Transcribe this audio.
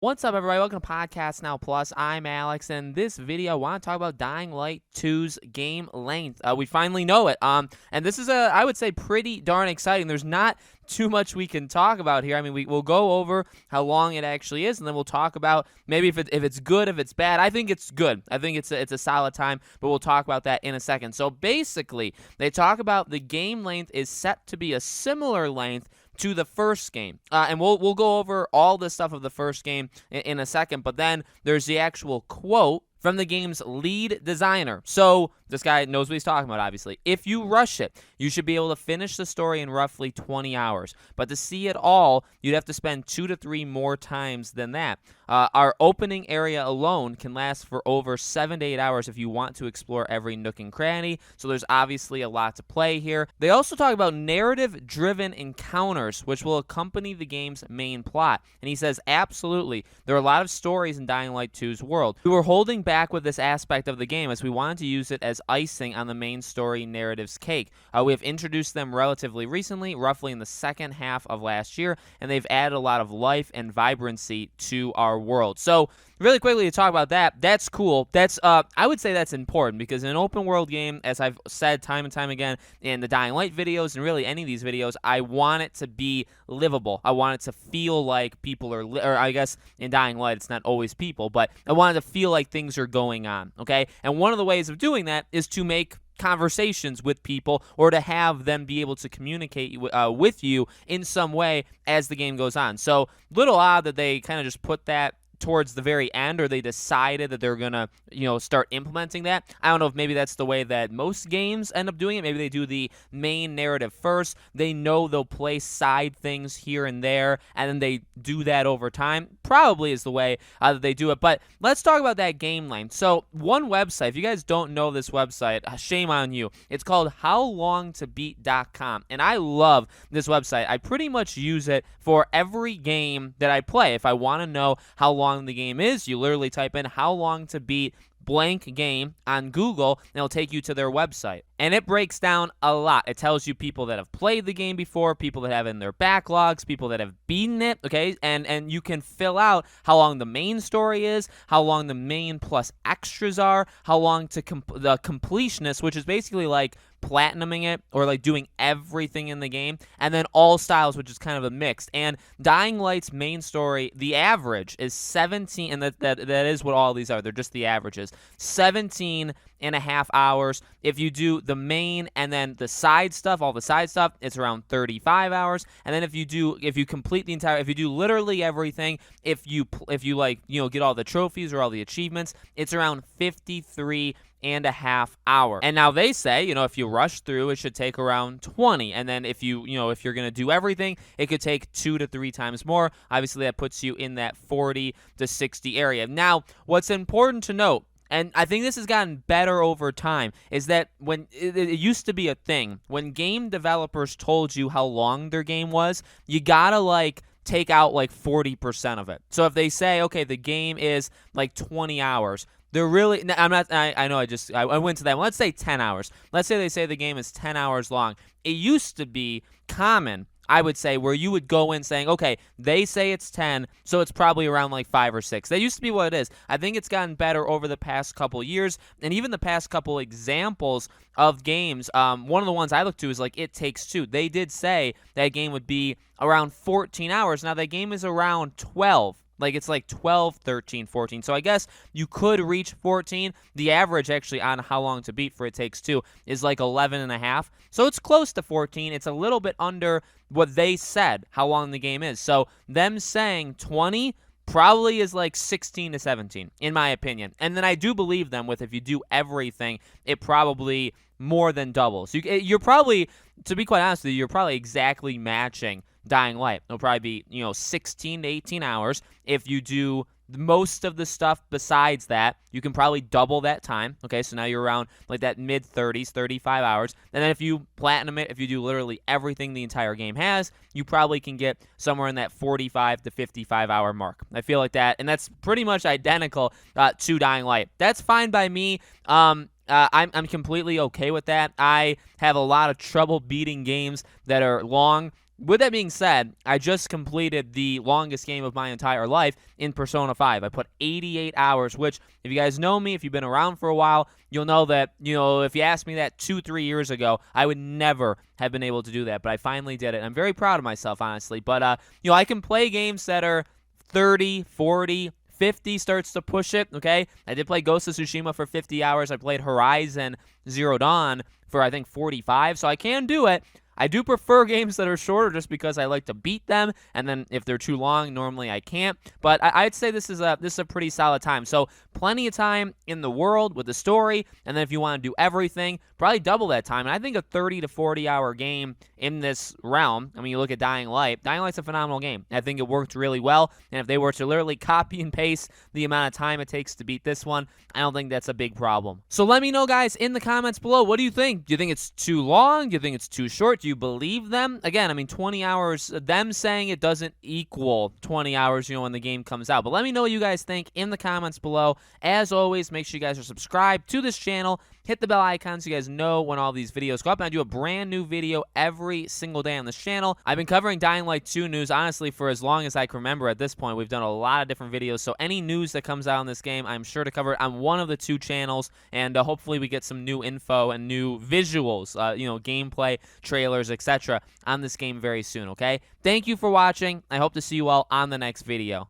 What's up, everybody? Welcome to Podcast Now Plus. I'm Alex, and this video I want to talk about Dying Light 2's game length. We finally know it. And this is I would say, pretty darn exciting. There's not too much we can talk about here. I mean, we'll go over how long it actually is, and then we'll talk about maybe if it's good, if it's bad. I think it's good. I think it's a solid time, but we'll talk about that in a second. So basically, they talk about the game length is set to be a similar length to the first game. And we'll go over all the stuff of the first game in a second, but then there's the actual quote from the game's lead designer. So this guy knows what he's talking about, obviously. If you rush it, you should be able to finish the story in roughly 20 hours. But to see it all, you'd have to spend 2 to 3 more times than that. Our opening area alone can last for over 7 to 8 hours if you want to explore every nook and cranny. So there's obviously a lot to play here. They also talk about narrative-driven encounters, which will accompany the game's main plot. And he says, absolutely, there are a lot of stories in Dying Light 2's world. We were holding back with this aspect of the game as we wanted to use it as icing on the main story narrative's cake. We have introduced them relatively recently, roughly in the second half of last year, and they've added a lot of life and vibrancy to our world. So really quickly to talk about that, that's cool. That's I would say that's important because in an open world game, as I've said time and time again in the Dying Light videos and really any of these videos, I want it to be livable. I want it to feel like people are, or I guess in Dying Light it's not always people, but I want it to feel like things are going on, okay? And one of the ways of doing that is to make conversations with people or to have them be able to communicate with you in some way as the game goes on. So little odd that they kind of just put that towards the very end, or they decided that they're gonna, start implementing that. I don't know if maybe that's the way that most games end up doing it. Maybe they do the main narrative first. They know they'll play side things here and there, and then they do that over time. Probably is the way that they do it. But let's talk about that game length. So one website, if you guys don't know this website, shame on you. It's called howlongtobeat.com, and I love this website. I pretty much use it for every game that I play. If I want to know how long the game is, you literally type in how long to beat blank game on Google, and it'll take you to their website. And it breaks down a lot. It tells you people that have played the game before, people that have in their backlogs, people that have beaten it, okay? And you can fill out how long the main story is, how long the main plus extras are, how long to the completionist, which is basically like platinuming it or like doing everything in the game, and then all styles, which is kind of a mix. And Dying Light's main story, the average is 17, and that is what all these are. They're just the averages. 17.5 hours. If you do the main and then the side stuff, all the side stuff, it's around 35 hours. And then if you complete the entire, if you do literally everything, if you like, get all the trophies or all the achievements, it's around 53.5 hours. And now they say, if you rush through, it should take around 20. And then if you're going to do everything, it could take 2 to 3 times more. Obviously, that puts you in that 40 to 60 area. Now, what's important to note, and I think this has gotten better over time, is that when it used to be a thing, when game developers told you how long their game was, you gotta take out 40% of it. So if they say, okay, the game is 20 hours, they're really, I'm not, I know I went to that one. Let's say 10 hours. Let's say they say the game is 10 hours long. It used to be common, I would say, where you would go in saying, okay, they say it's 10, so it's probably around 5 or 6. That used to be what it is. I think it's gotten better over the past couple years, and even the past couple examples of games. One of the ones I looked to is It Takes Two. They did say that game would be around 14 hours. Now, that game is around 12. It's 12, 13, 14. So I guess you could reach 14. The average actually on how long to beat for It Takes Two is 11.5. So it's close to 14. It's a little bit under what they said how long the game is. So them saying 20 probably is 16 to 17, in my opinion. And then I do believe them with if you do everything, it probably more than doubles. You're probably, to be quite honest with you, you're probably exactly matching Dying Light. It'll probably be, 16 to 18 hours. If you do most of the stuff besides that, you can probably double that time. Okay, so now you're around that mid-30s, 35 hours. And then if you platinum it, if you do literally everything the entire game has, you probably can get somewhere in that 45 to 55 hour mark. I feel like that, and that's pretty much identical to Dying Light. That's fine by me. I'm completely okay with that. I have a lot of trouble beating games that are long. with that being said, I just completed the longest game of my entire life in Persona 5. I put 88 hours, which, if you guys know me, if you've been around for a while, you'll know that, if you asked me that 2-3 years ago, I would never have been able to do that. But I finally did it. I'm very proud of myself, honestly. But, I can play games that are 30, 40, 50 starts to push it, okay? I did play Ghost of Tsushima for 50 hours. I played Horizon Zero Dawn for, I think, 45, so I can do it. I do prefer games that are shorter just because I like to beat them, and then if they're too long, normally I can't. But I'd say this is a pretty solid time. So plenty of time in the world with the story, and then if you want to do everything, probably double that time. And I think a 30 to 40 hour game in this realm, I mean, you look at Dying Light's a phenomenal game. I think it worked really well, and if they were to literally copy and paste the amount of time it takes to beat this one, I don't think that's a big problem. So let me know, guys, in the comments below, what do you think? Do you think it's too long? Do you think it's too short? Do you believe them? Again, I mean, 20 hours, them saying it doesn't equal 20 hours, when the game comes out. But let me know what you guys think in the comments below. As always, make sure you guys are subscribed to this channel. Hit the bell icon so you guys know when all these videos go up. And I do a brand new video every single day on this channel. I've been covering Dying Light 2 news, honestly, for as long as I can remember at this point. We've done a lot of different videos. So any news that comes out on this game, I'm sure to cover it on one of the two channels. And hopefully we get some new info and new visuals, gameplay, trailers, etc. on this game very soon, okay? Thank you for watching. I hope to see you all on the next video.